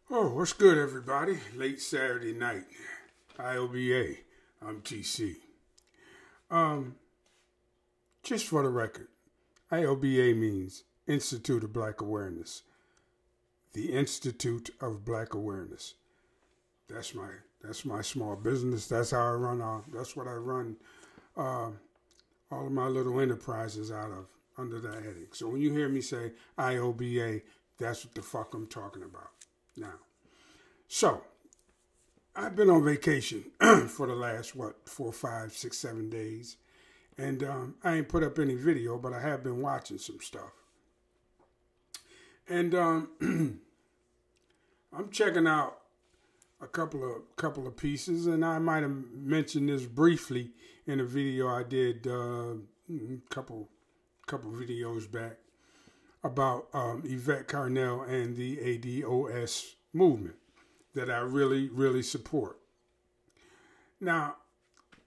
Oh, what's good, everybody? Late Saturday night. I.O.B.A. I'm TC. Just for the record, I.O.B.A. means Institute of Black Awareness. The Institute of Black Awareness. That's my small business. That's how I run. That's what I run all of my little enterprises out of under that heading. So when you hear me say I.O.B.A., that's what the fuck I'm talking about. Now, so I've been on vacation for the last 4, 5, 6, 7 days, and I ain't put up any video, but I have been watching some stuff, and I'm checking out a couple of pieces, and I might have mentioned this briefly in a video I did a couple videos back about Yvette Carnell and the A.D.O.S. movement that I really, really support. Now,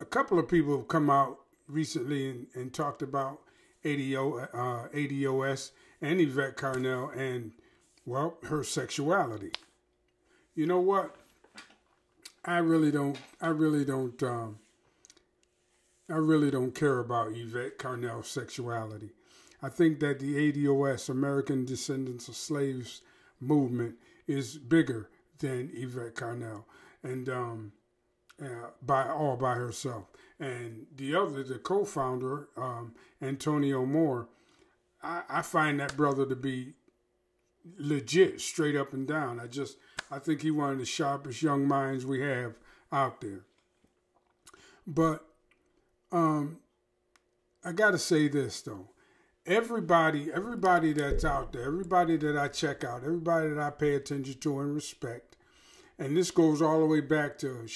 a couple of people have come out recently and talked about A.D.O.S. and Yvette Carnell and, well, her sexuality. You know what? I really don't care about Yvette Carnell's sexuality. I think that the A.D.O.S., American Descendants of Slaves movement, is bigger than Yvette Carnell, and by herself. And the co-founder, Antonio Moore, I find that brother to be legit, straight up and down. I think he's one of the sharpest young minds we have out there. But I got to say this though. Everybody that's out there, everybody that I check out, everybody that I pay attention to and respect, and this goes all the way back to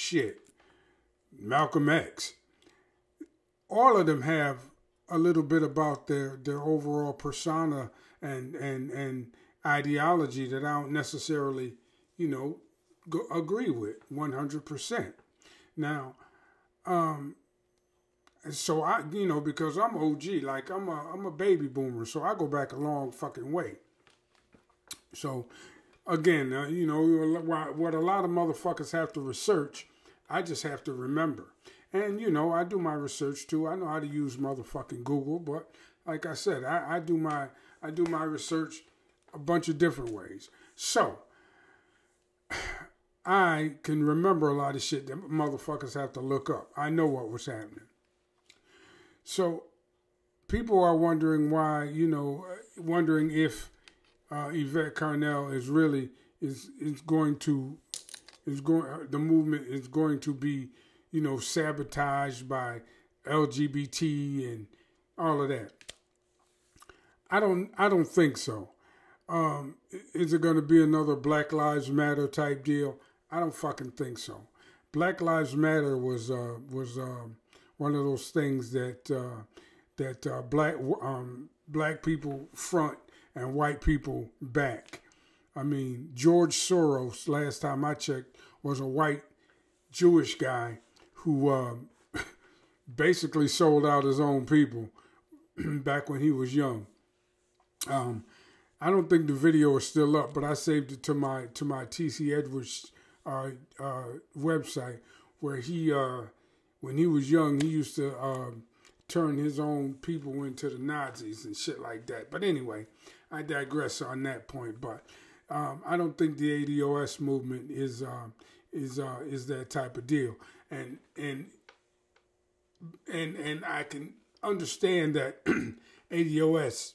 Malcolm X. All of them have a little bit about their overall persona and ideology that I don't necessarily, agree with 100%. Now, so I, because I'm OG, like I'm a baby boomer, so I go back a long fucking way. So, again, what a lot of motherfuckers have to research, I just have to remember. And, I do my research too. I know how to use motherfucking Google, but like I said, I do my research a bunch of different ways. So, I can remember a lot of shit that motherfuckers have to look up. I know what was happening. So, people are wondering why, wondering if Yvette Carnell the movement is going to be, sabotaged by LGBT and all of that. I don't think so. Is it going to be another Black Lives Matter type deal? I don't fucking think so. Black Lives Matter was one of those things that black people front and white people back. I mean, George Soros, last time I checked, was a white Jewish guy who basically sold out his own people back when he was young. I don't think the video is still up, but I saved it to my TC Edwards website, where he when he was young, he used to turn his own people into the Nazis and shit like that. But anyway, I digress on that point. But I don't think the A.D.O.S. movement is that type of deal. And I can understand that A.D.O.S.,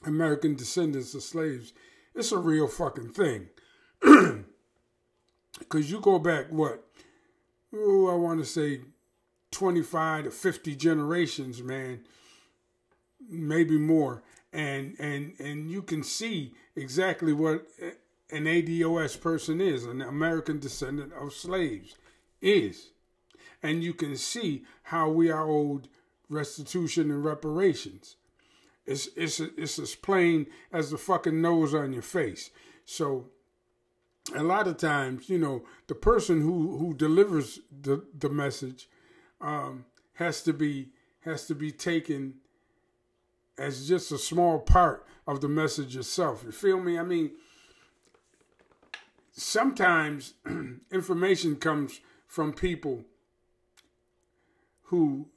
American Descendants of Slaves, it's a real fucking thing. Because you go back, I want to say 25 to 50 generations, man, maybe more. And you can see exactly what an A.D.O.S. person is, an American descendant of slaves is. And you can see how we are owed restitution and reparations. It's as plain as the fucking nose on your face. So a lot of times, the person who delivers the message has to be taken as just a small part of the message itself. You feel me? I mean, sometimes information comes from people who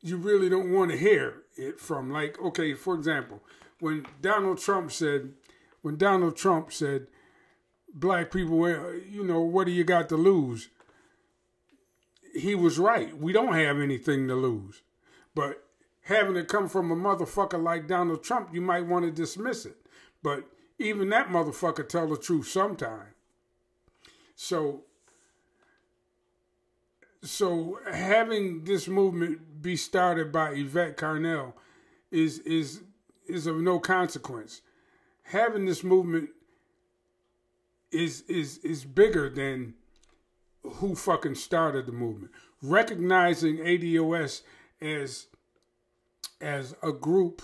you really don't want to hear it from. Like, okay, for example, when Donald Trump said, black people, what do you got to lose? He was right. We don't have anything to lose. But having it come from a motherfucker like Donald Trump, you might want to dismiss it. But even that motherfucker tell the truth sometime. So having this movement be started by Yvette Carnell is of no consequence. Having this movement is bigger than who fucking started the movement. Recognizing A.D.O.S. as a group,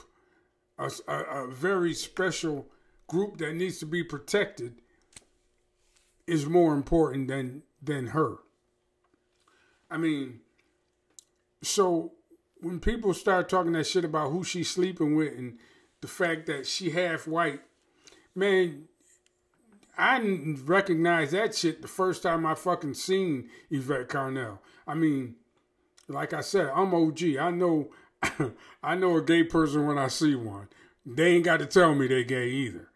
a very special group that needs to be protected, is more important than her. I mean, so when people start talking that shit about who she's sleeping with and the fact that she half white, man, I didn't recognize that shit the first time I fucking seen Yvette Carnell. I mean, like I said, I'm OG. I know a gay person when I see one. They ain't got to tell me they gay either.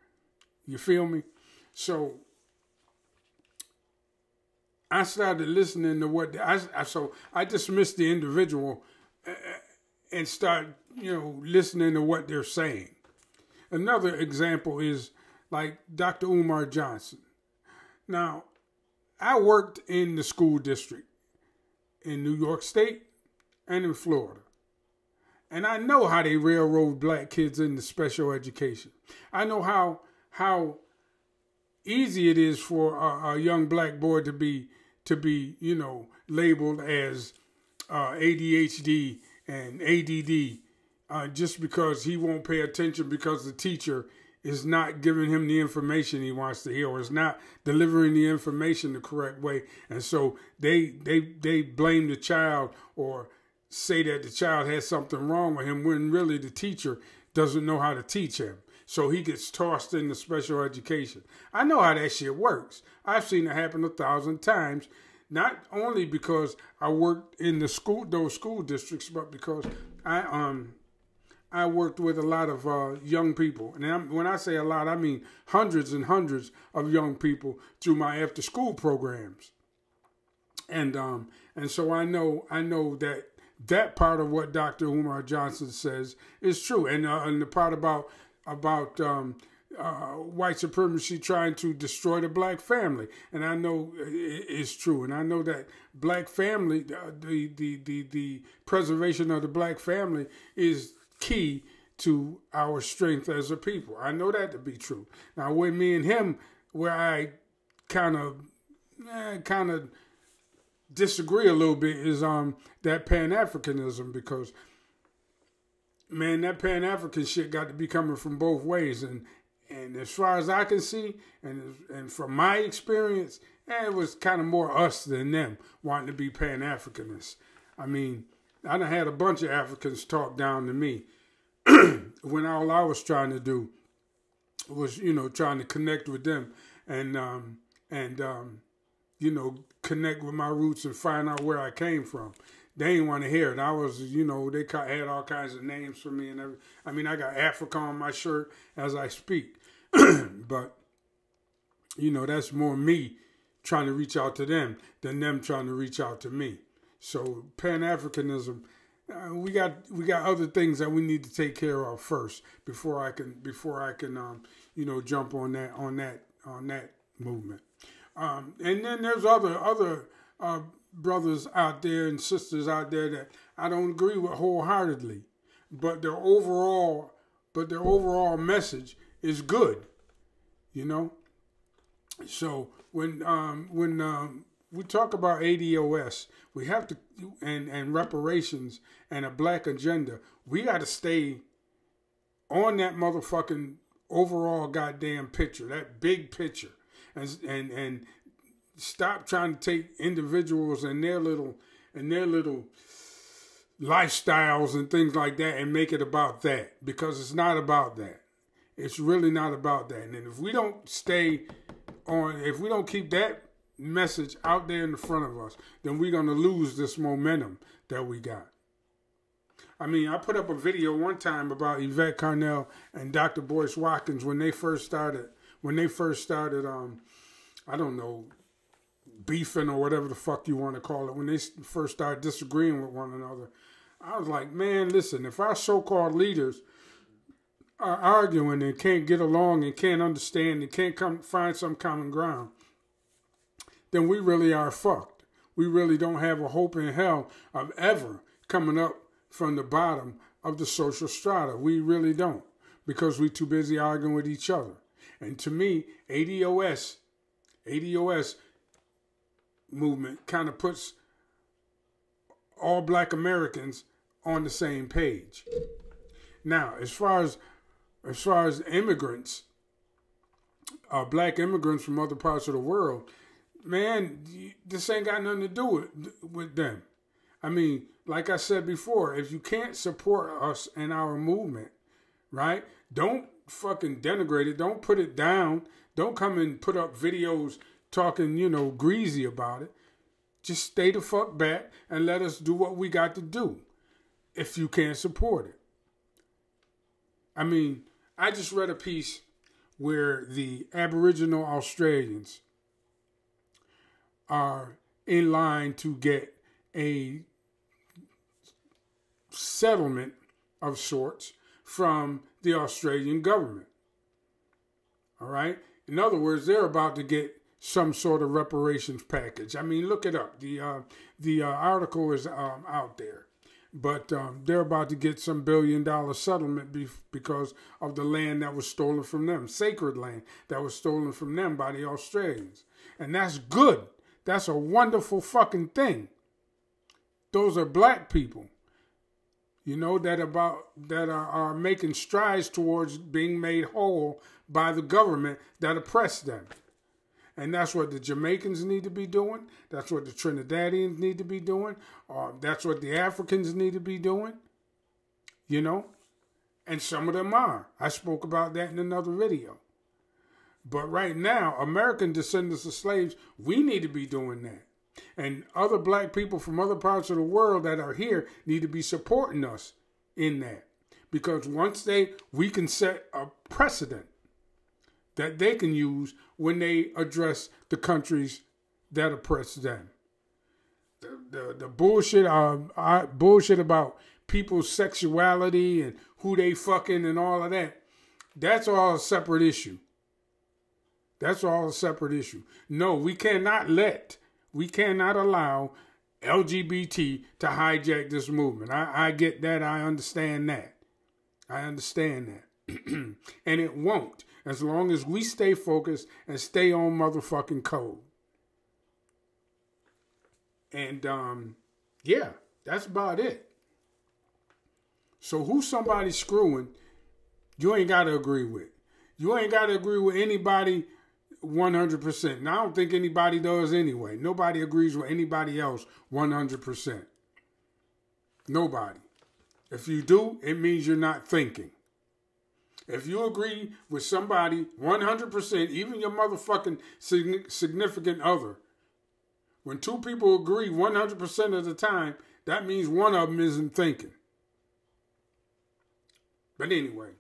You feel me? So I started listening to what I dismissed the individual and start listening to what they're saying. Another example is like Dr. Umar Johnson. Now, I worked in the school district in New York State and in Florida. And I know how they railroad black kids into special education. I know how easy it is for a young black boy to be labeled as ADHD and ADD just because he won't pay attention because the teacher is not giving him the information he wants to hear or is not delivering the information the correct way. And so they blame the child or say that the child has something wrong with him when really the teacher doesn't know how to teach him. So he gets tossed into special education. I know how that shit works. I've seen it happen 1,000 times, not only because I worked in those school districts, but because I worked with a lot of young people. And when I say a lot, I mean hundreds and hundreds of young people through my after-school programs. And so I know that part of what Dr. Umar Johnson says is true. And the part about white supremacy trying to destroy the black family, and I know it's true. And I know that black family, the preservation of the black family is key to our strength as a people. I know that to be true. Now, with me and him, where I kind of disagree a little bit is that Pan-Africanism, because man, that Pan-African shit got to be coming from both ways, and as far as I can see, and from my experience, it was kind of more us than them wanting to be Pan-Africanists. I mean, I done had a bunch of Africans talk down to me when all I was trying to do was, trying to connect with them and connect with my roots and find out where I came from. They didn't want to hear it. I was, they had all kinds of names for me and everything. I mean, I got Africa on my shirt as I speak. But, that's more me trying to reach out to them than them trying to reach out to me. So Pan-Africanism, we got other things that we need to take care of first before I can jump on that movement. And then there's other brothers out there and sisters out there that I don't agree with wholeheartedly, but their overall message is good, So when we talk about A.D.O.S, we have to and reparations and a black agenda, we got to stay on that motherfucking overall goddamn picture, that big picture, and stop trying to take individuals and their little lifestyles and things like that and make it about that, because it's not about that. It's really not about that. And if we don't stay if we don't keep that message out there in the front of us, then we're going to lose this momentum that we got. I mean, I put up a video one time about Yvette Carnell and Dr. Boyce Watkins when they first started, I don't know, beefing or whatever the fuck you want to call it, when they first started disagreeing with one another. I was like, man, listen, if our so-called leaders are arguing and can't get along and can't understand and can't find some common ground, then we really are fucked. We really don't have a hope in hell of ever coming up from the bottom of the social strata. We really don't, because we're too busy arguing with each other. And to me, A.D.O.S. movement kind of puts all black Americans on the same page. Now, as far as immigrants, black immigrants from other parts of the world, man, this ain't got nothing to do with them. I mean, like I said before, if you can't support us and our movement, right, don't fucking denigrate it. Don't put it down. Don't come and put up videos talking, greasy about it. Just stay the fuck back and let us do what we got to do if you can't support it. I mean, I just read a piece where the Aboriginal Australians are in line to get a settlement of sorts from the Australian government. All right? In other words, they're about to get some sort of reparations package. I mean, look it up. The article is out there. But they're about to get some $1 billion settlement because of the land that was stolen from them, sacred land that was stolen from them by the Australians. And that's good. That's a wonderful fucking thing. Those are black people, that are making strides towards being made whole by the government that oppressed them. And that's what the Jamaicans need to be doing. That's what the Trinidadians need to be doing. That's what the Africans need to be doing. And some of them are. I spoke about that in another video. But right now, American descendants of slaves, we need to be doing that. And other black people from other parts of the world that are here need to be supporting us in that. Because once we can set a precedent that they can use when they address the countries that oppress them. The bullshit, bullshit about people's sexuality and who they fucking and all of that, that's all a separate issue. That's all a separate issue. No, we cannot allow LGBT to hijack this movement. I get that. I understand that. And it won't, as long as we stay focused and stay on motherfucking code. And yeah, that's about it. So who somebody screwing, you ain't got to agree with. You ain't got to agree with anybody 100%. And I don't think anybody does anyway. Nobody agrees with anybody else 100%. Nobody. If you do, it means you're not thinking. If you agree with somebody 100%, even your motherfucking significant other, when two people agree 100% of the time, that means one of them isn't thinking. But anyway,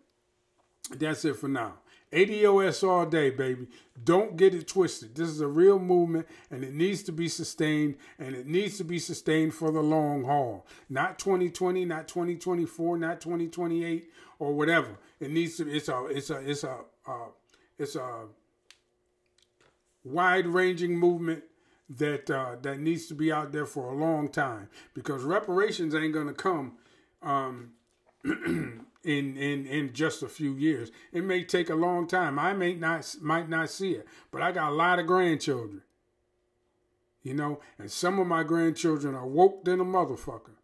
that's it for now. A.D.O.S. all day, baby. Don't get it twisted. This is a real movement, and it needs to be sustained, and it needs to be sustained for the long haul. Not 2020, not 2024, not 2028, or whatever. It needs to. It's a wide-ranging movement that needs to be out there for a long time, because reparations ain't gonna come in just a few years. It may take a long time. I might not see it, but I got a lot of grandchildren, and some of my grandchildren are woke than a motherfucker.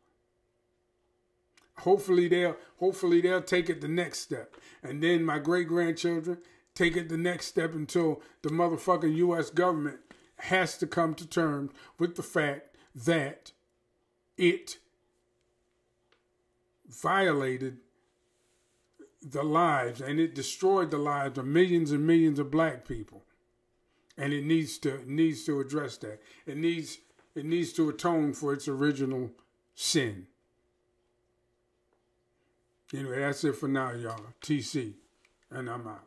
Hopefully they'll take it the next step, and then my great grandchildren take it the next step until the motherfucking U.S. government has to come to terms with the fact that it violated the lives and it destroyed the lives of millions and millions of black people. and it needs to address that. It needs to atone for its original sin. Anyway, that's it for now, y'all. TC, and I'm out.